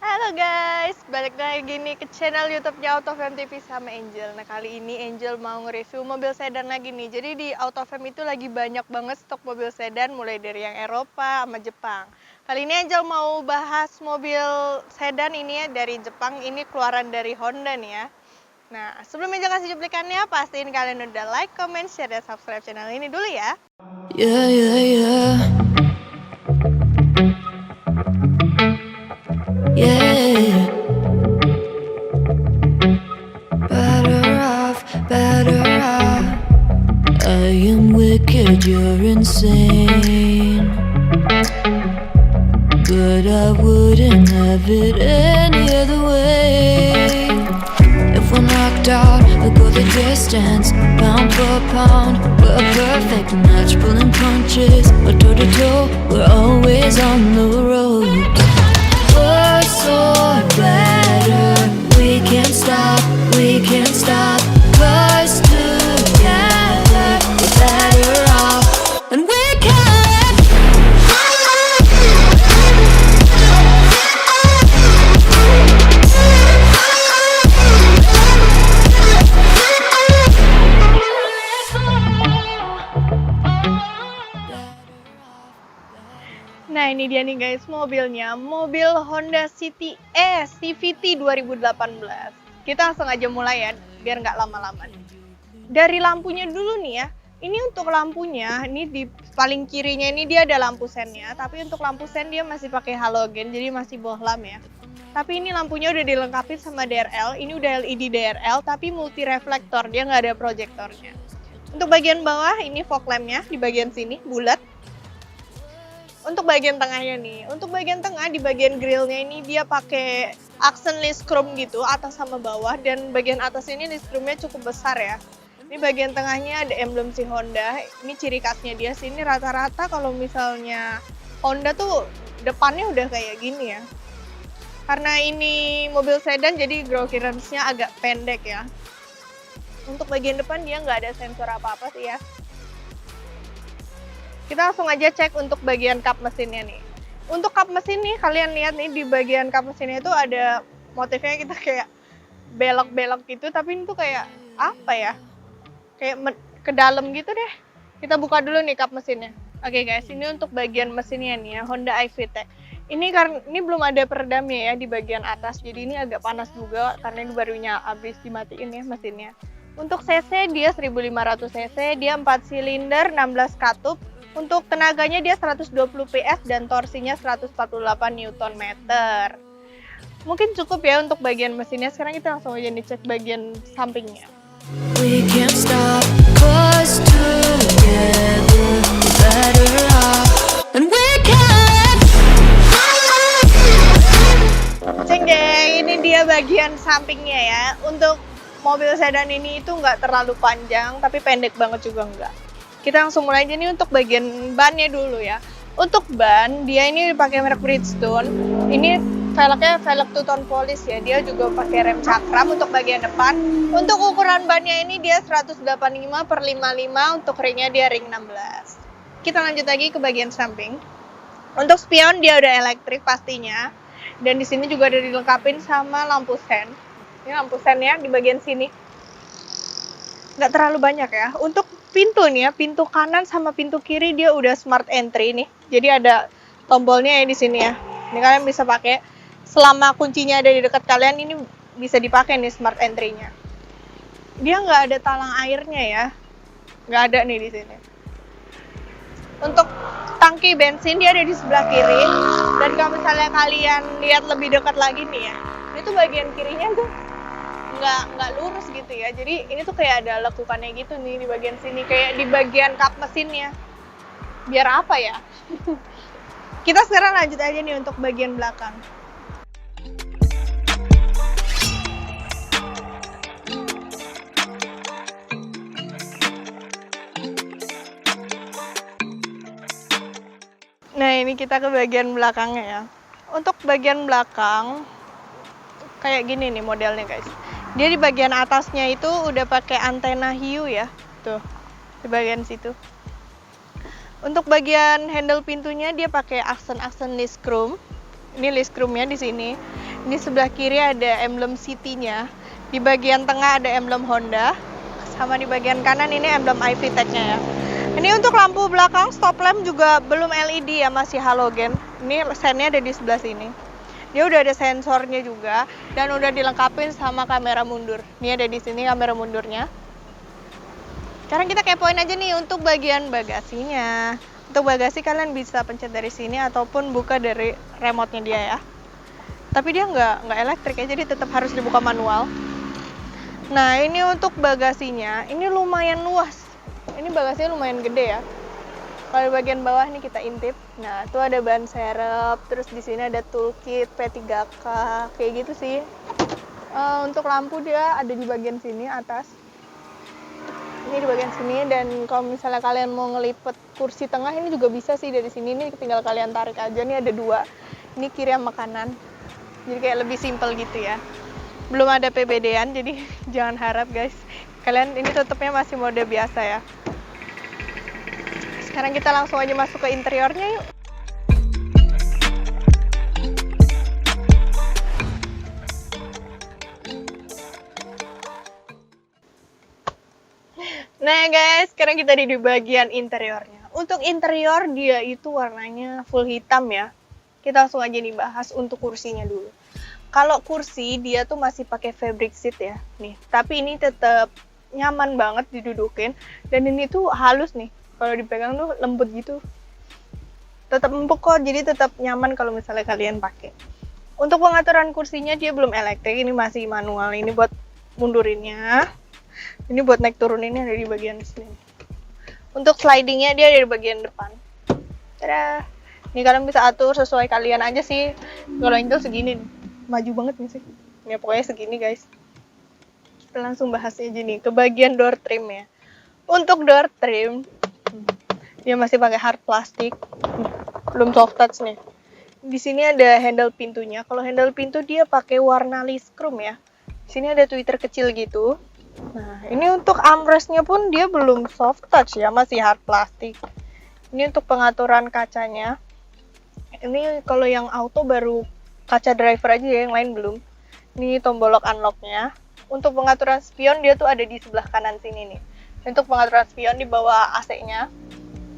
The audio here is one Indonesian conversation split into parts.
Halo guys, balik lagi nih ke channel YouTube-nya Autofam TV sama Angel. Nah, kali ini Angel mau nge-review mobil sedan lagi nih. Jadi di Autofam itu lagi banyak banget stok mobil sedan, mulai dari yang Eropa sama Jepang. Kali ini Angel mau bahas mobil sedan ini ya dari Jepang, ini keluaran dari Honda nih ya. Nah, sebelum Angel kasih cuplikannya, pastiin kalian udah like, comment, share, dan subscribe channel ini dulu ya. Yeah, yeah, yeah. Yeah. Better off. I am wicked, you're insane. But I wouldn't have it any other way. If we're knocked out, we'll go the distance. Pound for pound, we're a perfect match. Pulling punches, or toe to toe, we're always on the road. Worse or better, we can't stop, we can't stop. 'Cause together, we're better off. And we can. Nah, ini dia nih guys mobilnya, mobil Honda City CVT 2018. Kita langsung aja mulai ya, biar nggak lama-lama nih. Dari lampunya dulu nih ya, ini untuk lampunya, ini di paling kirinya ini dia ada lampu sennya, tapi untuk lampu sen dia masih pakai halogen, jadi masih bohlam ya. Tapi ini lampunya udah dilengkapi sama DRL, ini udah LED DRL, tapi multi reflektor, dia nggak ada proyektornya. Untuk bagian bawah, ini fog lampnya di bagian sini, bulat. Untuk bagian tengahnya nih, untuk bagian tengah di bagian grillnya ini dia pakai aksen list chrome gitu atas sama bawah, dan bagian atas ini list chrome-nya cukup besar ya. Ini bagian tengahnya ada emblem si Honda. Ini ciri khasnya dia sini rata-rata kalau misalnya Honda tuh depannya udah kayak gini ya. Karena ini mobil sedan jadi ground clearance-nya agak pendek ya. Untuk bagian depan dia nggak ada sensor apa-apa sih ya. Kita langsung aja cek untuk bagian kap mesinnya nih. Untuk kap mesin nih, kalian lihat nih di bagian kap mesinnya itu ada motifnya kita kayak belok-belok gitu, tapi ini tuh kayak apa ya? Kayak ke dalam gitu deh. Kita buka dulu nih kap mesinnya. Oke guys, ini untuk bagian mesinnya nih ya, Honda iVTEC. Ini karena ini belum ada peredamnya ya di bagian atas, jadi ini agak panas juga karena ini barunya habis dimatiin ya mesinnya. Untuk cc dia 1500 cc, dia 4 silinder 16 katup. Untuk tenaganya dia 120 PS dan torsinya 148 Nm. Mungkin cukup ya untuk bagian mesinnya. Sekarang kita langsung aja nih cek bagian sampingnya. We can't stop, 'cause together we're better off. And we can. Ceng deh, ini dia bagian sampingnya ya. Untuk mobil sedan ini itu nggak terlalu panjang, tapi pendek banget juga nggak. Kita langsung mulai aja nih untuk bagian bannya dulu ya. Untuk ban, dia ini dipakai merek Bridgestone. Ini velgnya velg two-tone polish ya. Dia juga pakai rem cakram untuk bagian depan. Untuk ukuran bannya ini dia 185/55, untuk ringnya dia ring 16. Kita lanjut lagi ke bagian samping. Untuk spion dia udah elektrik pastinya. Dan di sini juga ada dilengkapin sama lampu sen. Ini lampu sennya di bagian sini. Nggak terlalu banyak ya. Untuk pintu nih ya, pintu kanan sama pintu kiri dia udah smart entry nih. Jadi ada tombolnya ya di sini ya. Ini kalian bisa pakai selama kuncinya ada di dekat kalian, ini bisa dipakai nih smart entry-nya. Dia nggak ada talang airnya ya. Nggak ada nih di sini. Untuk tangki bensin dia ada di sebelah kiri. Dan kalau misalnya kalian lihat lebih dekat lagi nih ya, itu bagian kirinya tuh nggak lurus gitu ya, jadi ini tuh kayak ada lekukannya gitu nih di bagian sini, kayak di bagian kap mesinnya. Biar apa ya? Kita sekarang lanjut aja nih untuk bagian belakang. Nah, ini kita ke bagian belakangnya ya. Untuk bagian belakang kayak gini nih modelnya guys. Dia di bagian atasnya itu udah pakai antena hiu ya. Tuh, di bagian situ. Untuk bagian handle pintunya dia pakai aksen list chrome. Ini list chrome-nya di sini. Di sebelah kiri ada emblem City-nya. Di bagian tengah ada emblem Honda. Sama di bagian kanan ini emblem iVTEC-nya ya. Ini untuk lampu belakang stop lamp juga belum LED ya, masih halogen. Ini sennya ada di sebelah sini. Dia udah ada sensornya juga dan udah dilengkapi sama kamera mundur. Ini ada di sini kamera mundurnya. Sekarang kita kepoin aja nih untuk bagian bagasinya. Untuk bagasi kalian bisa pencet dari sini ataupun buka dari remote-nya dia ya. Tapi dia nggak elektrik ya, jadi tetap harus dibuka manual. Nah ini untuk bagasinya, ini lumayan luas. Ini bagasinya lumayan gede ya. Kalau di bagian bawah nih kita intip. Nah itu ada ban serep, terus di sini ada toolkit P3K, kayak gitu sih. Untuk lampu dia ada di bagian sini atas. Ini di bagian sini, dan kalau misalnya kalian mau ngelipet kursi tengah ini juga bisa sih dari sini. Ini tinggal kalian tarik aja, nih ada dua. Ini kiri sama kanan. Jadi kayak lebih simple gitu ya. Belum ada PBD-an, jadi jangan harap guys. Kalian ini tutupnya masih mode biasa ya. Sekarang kita langsung aja masuk ke interiornya yuk. Nah guys, sekarang kita di bagian interiornya. Untuk interior dia itu warnanya full hitam ya. Kita langsung aja nih bahas untuk kursinya dulu. Kalau kursi dia tuh masih pakai fabric seat ya, nih. Tapi ini tetap nyaman banget didudukin, dan ini tuh halus nih. Kalau dipegang tuh lembut gitu. Tetap empuk kok, jadi tetap nyaman kalau misalnya kalian pakai. Untuk pengaturan kursinya dia belum elektrik, ini masih manual. Ini buat mundurinnya. Ini buat naik turuninnya ada di bagian sini. Untuk slidingnya dia ada di bagian depan. Tada! Ini kalian bisa atur sesuai kalian aja sih. Kalau ini tuh segini nih. Maju banget nih sih. Ya pokoknya segini guys. Kita langsung bahas aja nih ke bagian door trim ya. Untuk door trim dia masih pakai hard plastik. Belum soft touch nih. Di sini ada handle pintunya. Kalau handle pintu dia pakai warna list chrome ya. Di sini ada tweeter kecil gitu. Nah, ini untuk armrestnya pun dia belum soft touch ya, masih hard plastik. Ini untuk pengaturan kacanya. Ini kalau yang auto baru kaca driver aja ya, yang lain belum. Ini tombol lock unlocknya. Untuk pengaturan spion dia tuh ada di sebelah kanan sini nih. Untuk pengaturan spion di bawah AC-nya.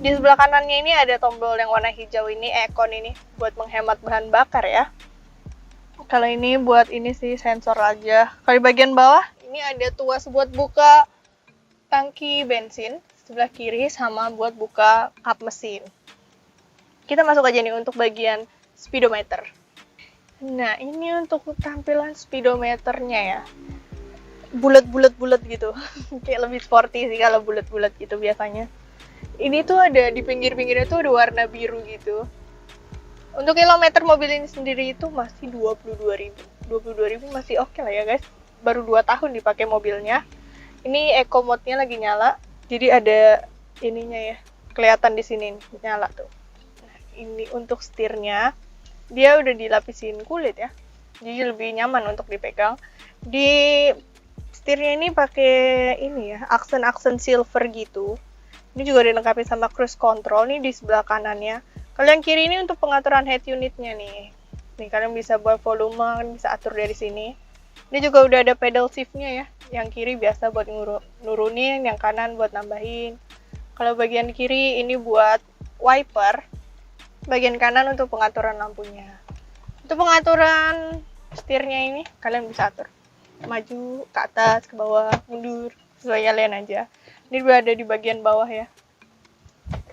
Di sebelah kanannya ini ada tombol yang warna hijau ini, Econ ini, buat menghemat bahan bakar ya. Kalau ini buat ini sih sensor aja. Kalau di bagian bawah ini ada tuas buat buka tangki bensin sebelah kiri sama buat buka kap mesin. Kita masuk aja nih untuk bagian speedometer. Nah, ini untuk tampilan speedometernya ya. Bulat-bulat gitu. Kayak lebih sporty sih kalau bulat-bulat gitu biasanya. Ini tuh ada di pinggir-pinggirnya tuh ada warna biru gitu. Untuk kilometer mobil ini sendiri itu masih 22.000. 22.000 masih oke lah ya guys. Baru 2 tahun dipakai mobilnya. Ini eco mode-nya lagi nyala. Jadi ada ininya ya. Kelihatan di sini nih, nyala tuh. Nah, ini untuk setirnya dia udah dilapisin kulit ya. Jadi lebih nyaman untuk dipegang. Di setirnya ini pakai ini ya, aksen-aksen silver gitu. Ini juga dilengkapi sama cruise control nih di sebelah kanannya. Kalau yang kiri ini untuk pengaturan head unitnya nih. Nih kalian bisa buat volume, kalian bisa atur dari sini. Ini juga udah ada pedal shift-nya ya. Yang kiri biasa buat nurunin, yang kanan buat nambahin. Kalau bagian kiri ini buat wiper. Bagian kanan untuk pengaturan lampunya. Untuk pengaturan setirnya ini kalian bisa atur. Maju, ke atas, ke bawah, mundur. Sesuai kalian aja. Ini udah ada di bagian bawah ya.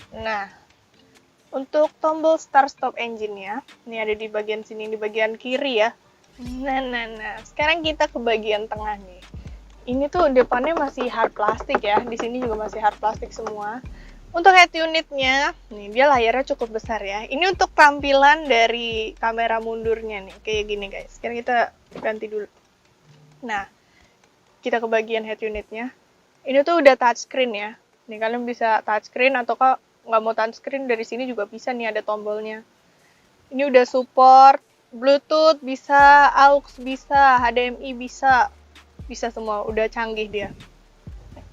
Nah, untuk tombol start stop engine-nya, ini ada di bagian sini, di bagian kiri ya. Nah. Sekarang kita ke bagian tengah nih. Ini tuh depannya masih hard plastik ya. Di sini juga masih hard plastik semua. Untuk head unitnya, nih dia layarnya cukup besar ya. Ini untuk tampilan dari kamera mundurnya nih, kayak gini guys. Sekarang kita ganti dulu. Nah, kita ke bagian head unitnya. Ini tuh udah touchscreen ya. Nih kalian bisa touchscreen atau nggak mau touchscreen dari sini juga bisa nih, ada tombolnya. Ini udah support Bluetooth bisa, aux bisa, HDMI bisa, bisa semua, udah canggih dia.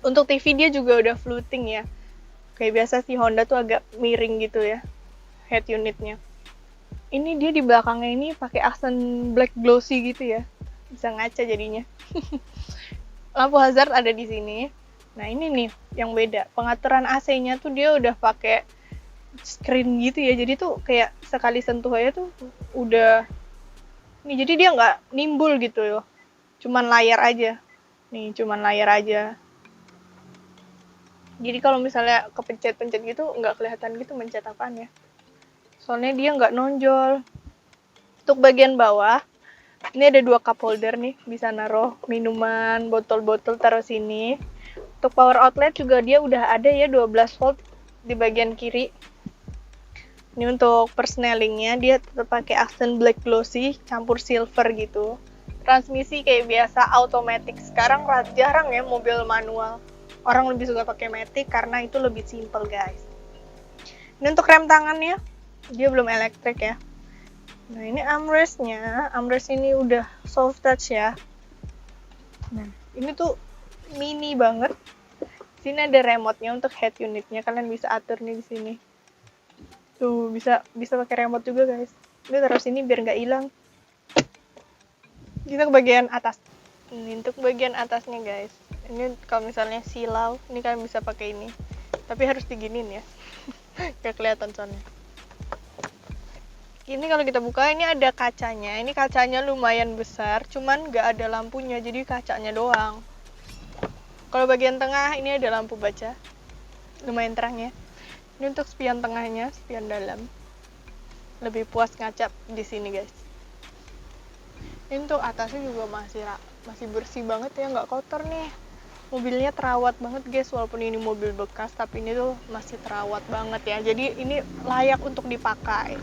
Untuk TV dia juga udah floating ya. Kayak biasa sih Honda tuh agak miring gitu ya head unitnya. Ini dia di belakangnya ini pakai aksen black glossy gitu ya. Bisa ngaca jadinya. Lampu hazard ada di sini. Nah, ini nih yang beda. Pengaturan AC-nya tuh dia udah pakai screen gitu ya. Jadi tuh kayak sekali sentuh aja tuh udah nih, jadi dia nggak nimbul gitu loh. Cuman layar aja. Nih, cuman layar aja. Jadi kalau misalnya kepencet-pencet gitu nggak kelihatan gitu mencet apaan ya. Soalnya dia nggak nonjol. Untuk bagian bawah, ini ada 2 cup holder nih, bisa naruh minuman, botol-botol taruh sini. Untuk power outlet juga dia udah ada ya 12 volt di bagian kiri. Ini untuk persnelingnya dia tetap pakai aksen black glossy campur silver gitu. Transmisi kayak biasa automatic. Sekarang jarang ya mobil manual. Orang lebih suka pakai matic karena itu lebih simple, guys. Ini untuk rem tangannya, dia belum elektrik ya. Nah, ini armrestnya. Armrest ini udah soft touch ya. Nah, ini tuh mini banget. Sini ada remote-nya untuk head unitnya. Kalian bisa atur nih di sini. Tuh, bisa pakai remote juga, guys. Ini taruh sini biar nggak hilang. Kita ke bagian atas. Ini untuk bagian atasnya, guys. Ini kalau misalnya silau, ini kalian bisa pakai ini. Tapi harus diginin ya. Nggak kelihatan soalnya. Ini kalau kita buka, ini ada kacanya. Ini kacanya lumayan besar, cuman nggak ada lampunya, jadi kacanya doang. Kalau bagian tengah, ini ada lampu baca. Lumayan terang ya. Ini untuk spion tengahnya, spion dalam. Lebih puas ngacap di sini, guys. Ini untuk atasnya juga masih bersih banget ya, nggak kotor nih. Mobilnya terawat banget, guys. Walaupun ini mobil bekas, tapi ini tuh masih terawat banget ya. Jadi ini layak untuk dipakai.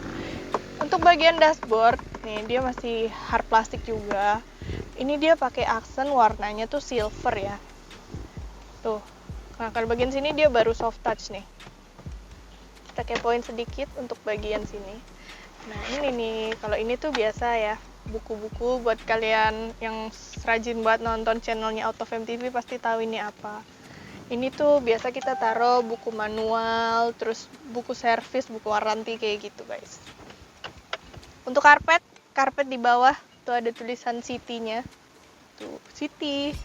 Untuk bagian dashboard, nih dia masih hard plastik juga. Ini dia pakai aksen warnanya tuh silver ya. Tuh. Nah, kalau bagian sini dia baru soft touch nih. Kita kepoin sedikit untuk bagian sini. Nah, ini nih, kalau ini tuh biasa ya, buku-buku buat kalian yang rajin buat nonton channelnya AutoFam TV pasti tahu ini apa. Ini tuh biasa kita taruh buku manual, terus buku servis, buku waranti kayak gitu, guys. Untuk karpet di bawah tuh ada tulisan City-nya. Tuh, City.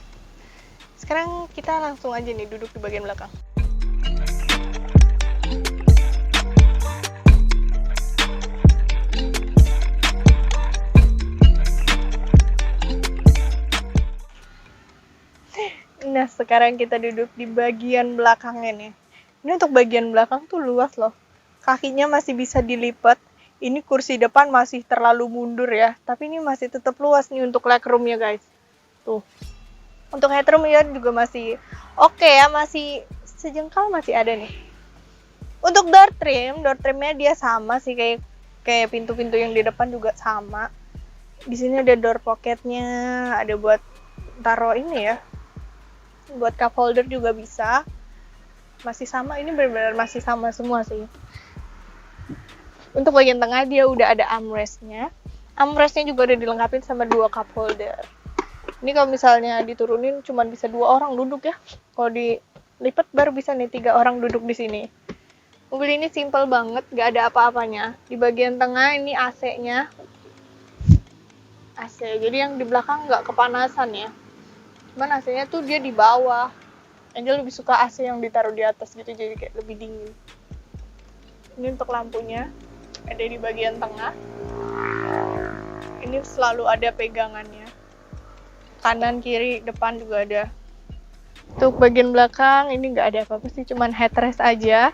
Sekarang kita langsung aja nih duduk di bagian belakang. Nah, sekarang kita duduk di bagian belakangnya nih. Ini untuk bagian belakang tuh luas loh. Kakinya masih bisa dilipat. Ini kursi depan masih terlalu mundur ya, tapi ini masih tetap luas nih untuk legroom-nya, guys. Tuh. Untuk headroom ya juga masih oke ya, masih sejengkal masih ada nih. Untuk door trimnya dia sama sih kayak pintu-pintu yang di depan juga sama. Di sini ada door pocketnya, ada buat taruh ini ya. Buat cup holder juga bisa. Masih sama, ini benar-benar masih sama semua sih. Untuk bagian tengah dia udah ada armrestnya. Armrestnya juga udah dilengkapi sama 2 cup holder. Ini kalau misalnya diturunin cuma bisa 2 orang duduk ya. Kalau dilipat baru bisa nih 3 orang duduk di sini. Mobil ini simple banget, gak ada apa-apanya. Di bagian tengah ini AC-nya. AC, jadi yang di belakang nggak kepanasan ya. Cuman AC-nya tuh dia di bawah. Angel lebih suka AC yang ditaruh di atas gitu, jadi kayak lebih dingin. Ini untuk lampunya. Ada di bagian tengah. Ini selalu ada pegangannya. Kanan, kiri, depan juga ada. Untuk bagian belakang ini nggak ada apa-apa sih, cuman headrest aja.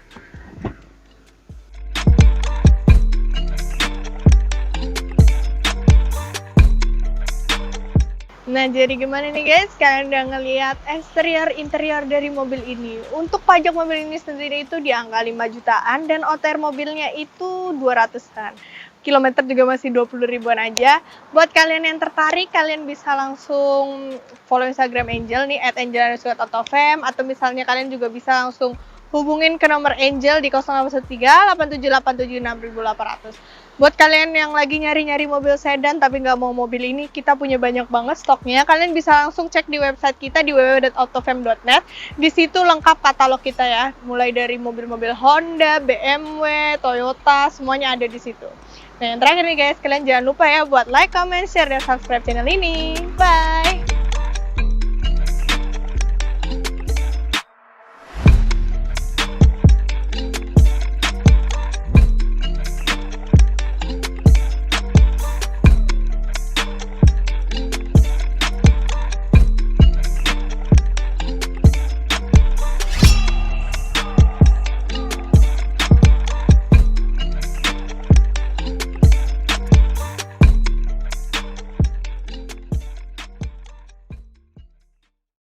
Nah, jadi gimana nih guys? Kalian udah ngeliat eksterior interior dari mobil ini. Untuk pajak mobil ini sendiri itu di angka 5 jutaan dan OTR mobilnya itu 200-an. Kilometer juga masih 20 ribuan aja. Buat kalian yang tertarik, kalian bisa langsung follow Instagram Angel nih @angel_autofam, atau misalnya kalian juga bisa langsung hubungin ke nomor Angel di 0813 8787 6800. Buat kalian yang lagi nyari-nyari mobil sedan tapi nggak mau mobil ini, kita punya banyak banget stoknya. Kalian bisa langsung cek di website kita di www.autofam.net. Di situ lengkap katalog kita ya, mulai dari mobil-mobil Honda, BMW, Toyota, semuanya ada di situ. Nah, yang terakhir nih guys, kalian jangan lupa ya buat like, comment, share, dan subscribe channel ini. Bye!